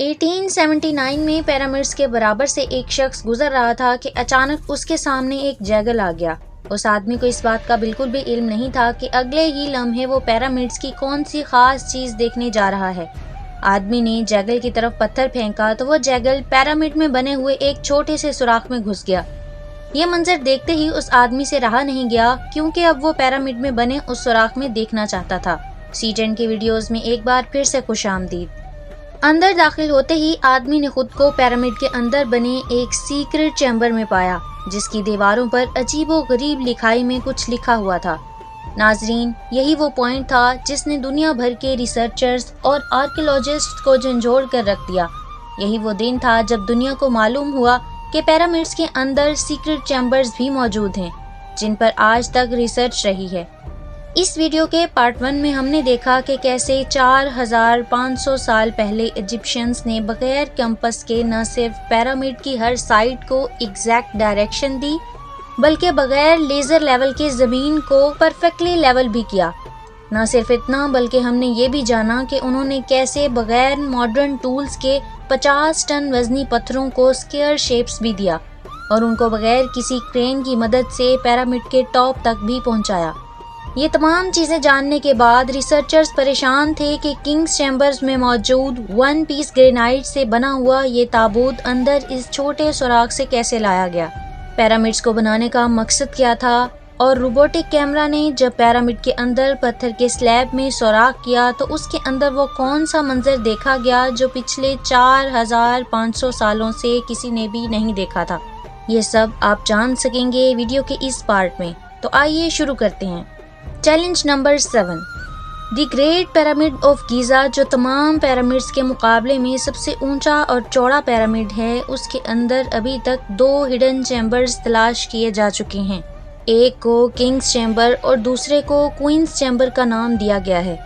1879 میں پیرامڈس کے برابر سے ایک شخص گزر رہا تھا کہ اچانک اس کے سامنے ایک جیگل آ گیا۔ اس آدمی کو اس بات کا بالکل بھی علم نہیں تھا کہ اگلے ہی لمحے وہ پیرامڈس کی کون سی خاص چیز دیکھنے جا رہا ہے۔ آدمی نے جیگل کی طرف پتھر پھینکا تو وہ جیگل پیرامڈ میں بنے ہوئے ایک چھوٹے سے سوراخ میں گھس گیا۔ یہ منظر دیکھتے ہی اس آدمی سے رہا نہیں گیا، کیونکہ اب وہ پیرامڈ میں بنے اس سوراخ میں دیکھنا چاہتا تھا۔ C10 کی ویڈیوز میں ایک بار پھر سے خوش آمدید۔ اندر داخل ہوتے ہی آدمی نے خود کو پیرامڈ کے اندر بنے ایک سیکرٹ چیمبر میں پایا، جس کی دیواروں پر عجیب و غریب لکھائی میں کچھ لکھا ہوا تھا۔ ناظرین، یہی وہ پوائنٹ تھا جس نے دنیا بھر کے ریسرچرز اور آرکیولوجسٹ کو جھنجھوڑ کر رکھ دیا۔ یہی وہ دن تھا جب دنیا کو معلوم ہوا کہ پیرامڈس کے اندر سیکرٹ چیمبرز بھی موجود ہیں، جن پر آج تک ریسرچ رہی ہے۔ اس ویڈیو کے پارٹ 1 میں ہم نے دیکھا کہ کیسے 4500 سال پہلے ایجپشنز نے بغیر کمپس کے نہ صرف پیرامڈ کی ہر سائڈ کو ایگزیکٹ ڈائریکشن دی، بلکہ بغیر لیزر لیول کے زمین کو پرفیکٹلی لیول بھی کیا۔ نہ صرف اتنا، بلکہ ہم نے یہ بھی جانا کہ انہوں نے کیسے بغیر ماڈرن ٹولز کے 50 ٹن وزنی پتھروں کو اسکوئر شیپس بھی دیا، اور ان کو بغیر کسی کرین کی مدد سے پیرامڈ کے ٹاپ تک بھی پہنچایا۔ یہ تمام چیزیں جاننے کے بعد ریسرچرز پریشان تھے کہ کنگز چیمبرز میں موجود 1 پیس گرینائٹ سے بنا ہوا یہ تابوت اندر اس چھوٹے سوراخ سے کیسے لایا گیا۔ پیرامڈس کو بنانے کا مقصد کیا تھا، اور روبوٹک کیمرہ نے جب پیرامڈ کے اندر پتھر کے سلیب میں سوراخ کیا تو اس کے اندر وہ کون سا منظر دیکھا گیا جو پچھلے 4500 سالوں سے کسی نے بھی نہیں دیکھا تھا۔ یہ سب آپ جان سکیں گے ویڈیو کے اس پارٹ میں، تو آئیے شروع کرتے ہیں۔ Challenge number 7، the great pyramid of Giza, جو تمام پیرامڈس کے مقابلے میں سب سے اونچا اور چوڑا پیرامڈ ہے، اس کے اندر ابھی تک 2 ہڈن چیمبرز تلاش کیے جا چکے ہیں۔ ایک کو کنگز چیمبر اور دوسرے کو کوئنز چیمبر کا نام دیا گیا ہے۔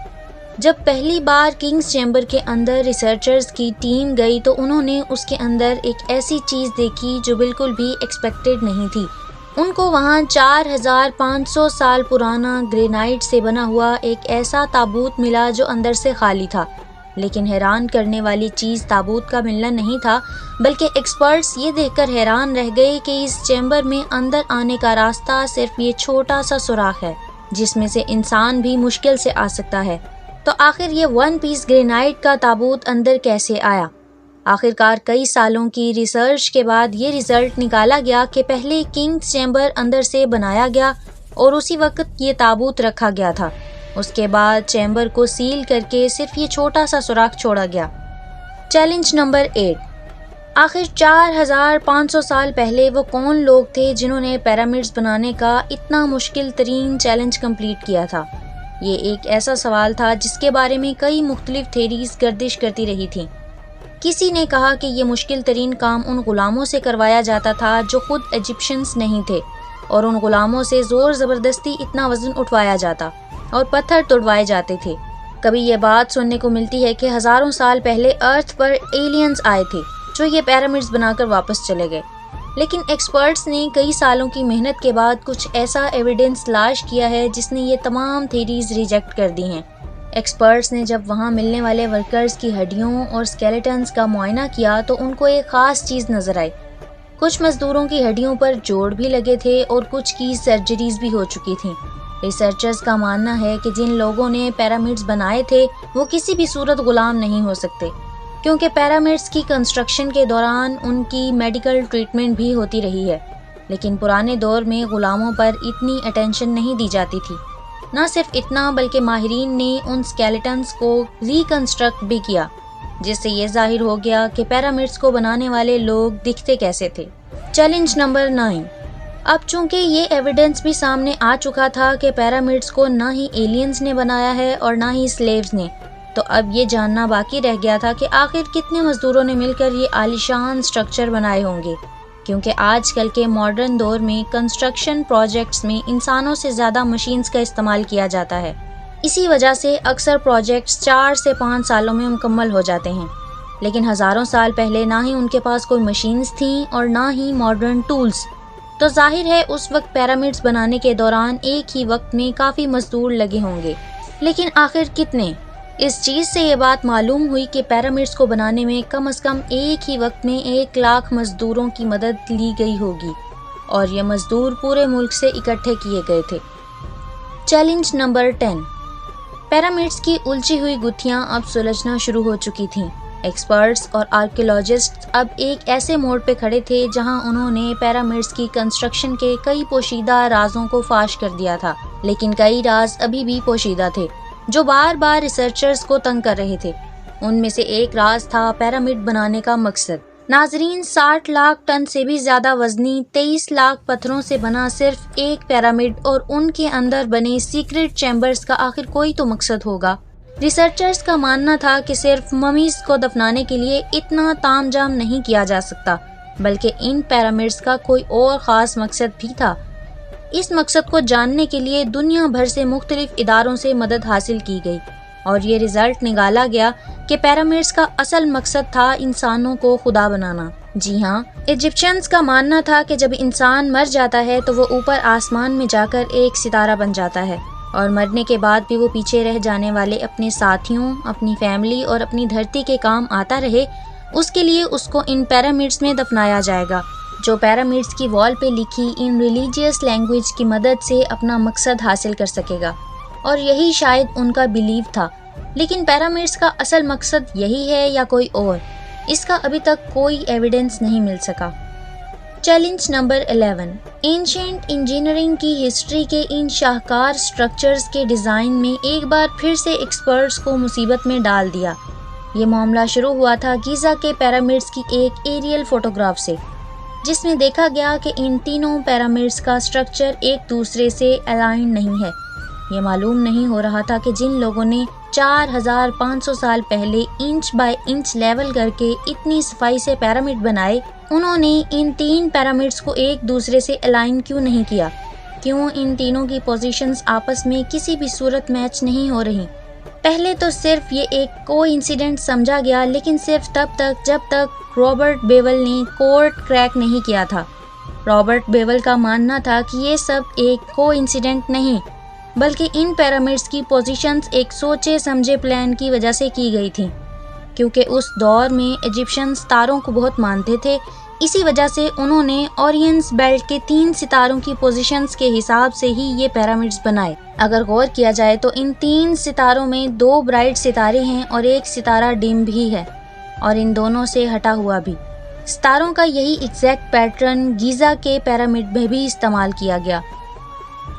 جب پہلی بار کنگز چیمبر کے اندر ریسرچرز کی ٹیم گئی تو انہوں نے اس کے اندر ایک ایسی چیز دیکھی جو بالکل بھی ایکسپیکٹڈ نہیں تھی۔ ان کو وہاں 4500 سال پرانا گرینائٹ سے بنا ہوا ایک ایسا تابوت ملا جو اندر سے خالی تھا۔ لیکن حیران کرنے والی چیز تابوت کا ملنا نہیں تھا، بلکہ ایکسپرٹس یہ دیکھ کر حیران رہ گئے کہ اس چیمبر میں اندر آنے کا راستہ صرف یہ چھوٹا سا سوراخ ہے، جس میں سے انسان بھی مشکل سے آ سکتا ہے۔ تو آخر یہ 1 پیس گرینائٹ کا تابوت اندر کیسے آیا؟ آخرکار کئی سالوں کی ریسرچ کے بعد یہ ریزلٹ نکالا گیا کہ پہلے کنگز چیمبر اندر سے بنایا گیا اور اسی وقت یہ تابوت رکھا گیا تھا۔ اس کے بعد چیمبر کو سیل کر کے صرف یہ چھوٹا سا سوراخ چھوڑا گیا۔ چیلنج نمبر 8، آخر 4500 سال پہلے وہ کون لوگ تھے جنہوں نے پیرامڈس بنانے کا اتنا مشکل ترین چیلنج کمپلیٹ کیا تھا؟ یہ ایک ایسا سوال تھا جس کے بارے میں کئی مختلف تھیریز گردش کرتی رہی تھیں۔ کسی نے کہا کہ یہ مشکل ترین کام ان غلاموں سے کروایا جاتا تھا جو خود ایجپشنز نہیں تھے، اور ان غلاموں سے زور زبردستی اتنا وزن اٹھوایا جاتا اور پتھر توڑوائے جاتے تھے۔ کبھی یہ بات سننے کو ملتی ہے کہ ہزاروں سال پہلے ارتھ پر ایلینز آئے تھے جو یہ پیرامڈس بنا کر واپس چلے گئے، لیکن ایکسپرٹس نے کئی سالوں کی محنت کے بعد کچھ ایسا ایویڈنس تلاش کیا ہے جس نے یہ تمام تھیریز ریجیکٹ کر دی ہیں۔ ایکسپرٹس نے جب وہاں ملنے والے ورکرز کی ہڈیوں اور اسکیلیٹنز کا معائنہ کیا تو ان کو ایک خاص چیز نظر آئی۔ کچھ مزدوروں کی ہڈیوں پر جوڑ بھی لگے تھے اور کچھ کی سرجریز بھی ہو چکی تھیں۔ ریسرچرز کا ماننا ہے کہ جن لوگوں نے پیرامڈس بنائے تھے وہ کسی بھی صورت غلام نہیں ہو سکتے، کیونکہ پیرامڈس کی کنسٹرکشن کے دوران ان کی میڈیکل ٹریٹمنٹ بھی ہوتی رہی ہے، لیکن پرانے دور میں غلاموں پر اتنی اٹینشن نہیں دی جاتی تھی۔ نہ صرف اتنا، بلکہ ماہرین نے ان اسکیلیٹنز کو ریکنسٹرکٹ بھی کیا، جس سے یہ ظاہر ہو گیا کہ پیرامڈس کو بنانے والے لوگ دکھتے کیسے تھے۔ چیلنج نمبر 9، اب چونکہ یہ ایویڈنس بھی سامنے آ چکا تھا کہ پیرامڈس کو نہ ہی ایلینز نے بنایا ہے اور نہ ہی سلیوز نے، تو اب یہ جاننا باقی رہ گیا تھا کہ آخر کتنے مزدوروں نے مل کر یہ عالیشان سٹرکچر بنائے ہوں گے، کیونکہ آج کل کے ماڈرن دور میں کنسٹرکشن پروجیکٹس میں انسانوں سے زیادہ مشینز کا استعمال کیا جاتا ہے۔ اسی وجہ سے اکثر پروجیکٹس 4 سے 5 سالوں میں مکمل ہو جاتے ہیں، لیکن ہزاروں سال پہلے نہ ہی ان کے پاس کوئی مشینز تھیں اور نہ ہی ماڈرن ٹولز، تو ظاہر ہے اس وقت پیرامڈس بنانے کے دوران ایک ہی وقت میں کافی مزدور لگے ہوں گے۔ لیکن آخر کتنے؟ اس چیز سے یہ بات معلوم ہوئی کہ پیرامڈس کو بنانے میں کم از کم ایک ہی وقت میں 1 لاکھ مزدوروں کی مدد لی گئی ہوگی اور یہ مزدور پورے ملک سے اکٹھے کیے گئے تھے۔ Challenge number 10۔ پیرامڈس کی الجھی ہوئی گتھیاں اب سلجھنا شروع ہو چکی تھیں۔ ایکسپرٹس اور آرکیولوجسٹ اب ایک ایسے موڑ پہ کھڑے تھے جہاں انہوں نے پیرامڈس کی کنسٹرکشن کے کئی پوشیدہ رازوں کو فاش کر دیا تھا، لیکن کئی راز ابھی بھی پوشیدہ تھے جو بار بار ریسرچرز کو تنگ کر رہے تھے۔ ان میں سے ایک راز تھا پیرامڈ بنانے کا مقصد۔ ناظرین، 60 لاکھ ٹن سے بھی زیادہ وزنی 23 لاکھ پتھروں سے بنا صرف ایک پیرامڈ اور ان کے اندر بنے سیکرٹ چیمبرز کا آخر کوئی تو مقصد ہوگا۔ ریسرچرز کا ماننا تھا کہ صرف ممیز کو دفنانے کے لیے اتنا تام جام نہیں کیا جا سکتا، بلکہ ان پیرامڈز کا کوئی اور خاص مقصد بھی تھا۔ اس مقصد کو جاننے کے لیے دنیا بھر سے مختلف اداروں سے مدد حاصل کی گئی اور یہ رزلٹ نکالا گیا کہ پیرامڈز کا اصل مقصد تھا انسانوں کو خدا بنانا۔ جی ہاں، ایجپشنز کا ماننا تھا کہ جب انسان مر جاتا ہے تو وہ اوپر آسمان میں جا کر ایک ستارہ بن جاتا ہے اور مرنے کے بعد بھی وہ پیچھے رہ جانے والے اپنے ساتھیوں، اپنی فیملی اور اپنی دھرتی کے کام آتا رہے، اس کے لیے اس کو ان پیرامڈز میں دفنایا جائے گا، جو پیرامڈز کی وال پہ لکھی ان ریلیجیس لینگویج کی مدد سے اپنا مقصد حاصل کر سکے گا، اور یہی شاید ان کا بیلیف تھا۔ لیکن پیرامڈز کا اصل مقصد یہی ہے یا کوئی اور، اس کا ابھی تک کوئی ایویڈنس نہیں مل سکا۔ Challenge number 11۔ اینشینٹ انجینئرنگ کی ہسٹری کے ان شاہکار سٹرکچرز کے ڈیزائن میں ایک بار پھر سے ایکسپرٹس کو مصیبت میں ڈال دیا۔ یہ معاملہ شروع ہوا تھا گیزا کے پیرامڈز کی ایک ایریل فوٹوگراف سے، جس میں دیکھا گیا کہ ان تینوں پیرامڈز کا سٹرکچر ایک دوسرے سے الائن نہیں ہے۔ یہ معلوم نہیں ہو رہا تھا کہ جن لوگوں نے 4500 سال پہلے انچ بائی انچ لیول کر کے اتنی صفائی سے پیرامڈ بنائے، انہوں نے ان 3 پیرامڈز کو ایک دوسرے سے الائن کیوں نہیں کیا؟ کیوں ان تینوں کی پوزیشنز آپس میں کسی بھی صورت میچ نہیں ہو رہی؟ پہلے تو صرف یہ ایک کو انسیڈنٹ سمجھا گیا، لیکن صرف تب تک جب تک رابرٹ بیول نے کوڈ کریک نہیں کیا تھا۔ رابرٹ بیول کا ماننا تھا کہ یہ سب ایک کو انسیڈنٹ نہیں، بلکہ ان پیرامڈز کی پوزیشنز ایک سوچے سمجھے پلان کی وجہ سے کی گئی تھیں، کیونکہ اس دور میں ایجپشنز ستاروں کو بہت مانتے تھے۔ اسی وجہ سے انہوں نے اورینس بیلٹ کے 3 ستاروں کی پوزیشنز کے حساب سے ہی یہ پیرامڈز بنائے۔ اگر غور کیا جائے تو ان 3 ستاروں میں 2 برائٹ ستارے ہیں اور ایک ستارہ ڈم بھی ہے، اور ان دونوں سے ہٹا ہوا بھی۔ ستاروں کا یہی ایگزیکٹ پیٹرن گیزا کے پیرامڈ میں بھی استعمال کیا گیا۔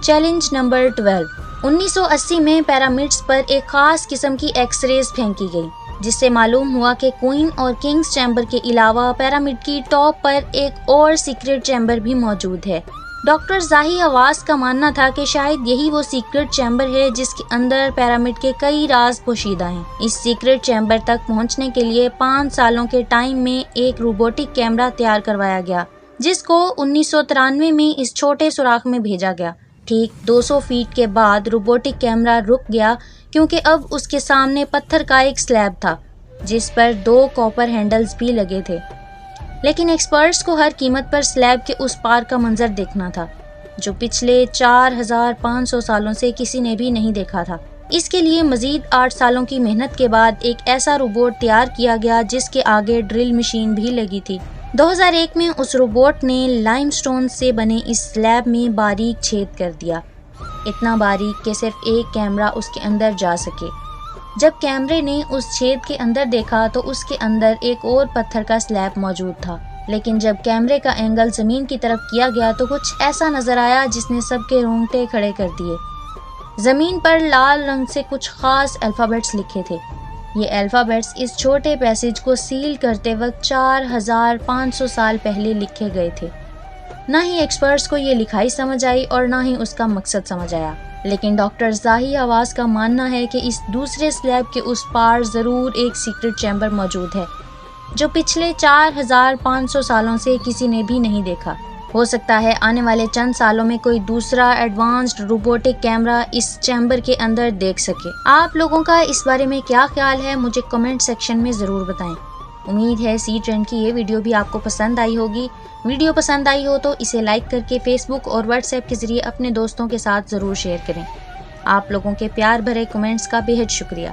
Challenge number 12۔ 1980 میں پیرامڈز پر ایک خاص قسم کی ایکس ریز پھینکی گئی، جس سے معلوم ہوا کہ کوئن اور کنگز چیمبر کے علاوہ پیرامڈ کی ٹاپ پر ایک اور سیکرٹ چیمبر بھی موجود ہے۔ ڈاکٹر زاہی حواس کا ماننا تھا کہ شاید یہی وہ سیکرٹ چیمبر ہے جس کے اندر پیرامڈ کے کئی راز پوشیدہ ہیں۔ اس سیکرٹ چیمبر تک پہنچنے کے لیے 5 سالوں کے ٹائم میں ایک روبوٹک کیمرہ تیار کروایا گیا، جس کو 1993 میں اس چھوٹے سوراخ میں بھیجا گیا۔ ٹھیک 200 فیٹ کے بعد روبوٹک کیمرہ رک گیا، کیونکہ اب اس کے سامنے پتھر کا ایک سلیب تھا جس پر 2 کاپر ہینڈلز بھی لگے تھے۔ لیکن ایکسپرٹس کو ہر قیمت پر سلیب کے اس پار کا منظر دیکھنا تھا، جو پچھلے 4500 سالوں سے کسی نے بھی نہیں دیکھا تھا۔ اس کے لیے مزید 8 سالوں کی محنت کے بعد ایک ایسا روبوٹ تیار کیا گیا جس کے آگے ڈرل مشین بھی لگی تھی۔ 2001 میں اس روبوٹ نے لائم سٹون سے بنے اس سلیب میں باریک چھید کر دیا، اتنا باریک کہ صرف ایک کیمرہ اس کے اندر جا سکے۔ جب کیمرے نے اس چھید کے اندر دیکھا تو اس کے اندر ایک اور پتھر کا سلیب موجود تھا، لیکن جب کیمرے کا اینگل زمین کی طرف کیا گیا تو کچھ ایسا نظر آیا جس نے سب کے رونگٹے کھڑے کر دیے۔ زمین پر لال رنگ سے کچھ خاص الفابیٹس لکھے تھے۔ یہ الفابیٹس اس چھوٹے پیسیج کو سیل کرتے وقت 4500 سال پہلے لکھے گئے تھے۔ نہ ہی ایکسپرٹس کو یہ لکھائی سمجھ آئی اور نہ ہی اس کا مقصد سمجھ آیا، لیکن ڈاکٹر زاہی حواس کا ماننا ہے کہ اس دوسرے سلیب کے اس پار ضرور ایک سیکرٹ چیمبر موجود ہے، جو پچھلے 4500 سالوں سے کسی نے بھی نہیں دیکھا۔ ہو سکتا ہے آنے والے چند سالوں میں کوئی دوسرا ایڈوانسڈ روبوٹک کیمرہ اس چیمبر کے اندر دیکھ سکے۔ آپ لوگوں کا اس بارے میں کیا خیال ہے، مجھے کمنٹ سیکشن میں ضرور بتائیں۔ امید ہے سی ٹرینڈ کی یہ ویڈیو بھی آپ کو پسند آئی ہوگی۔ ویڈیو پسند آئی ہو تو اسے لائک کر کے فیس بک اور واٹس ایپ کے ذریعے اپنے دوستوں کے ساتھ ضرور شیئر کریں۔ آپ لوگوں کے پیار بھرے کمنٹس کا بے حد شکریہ۔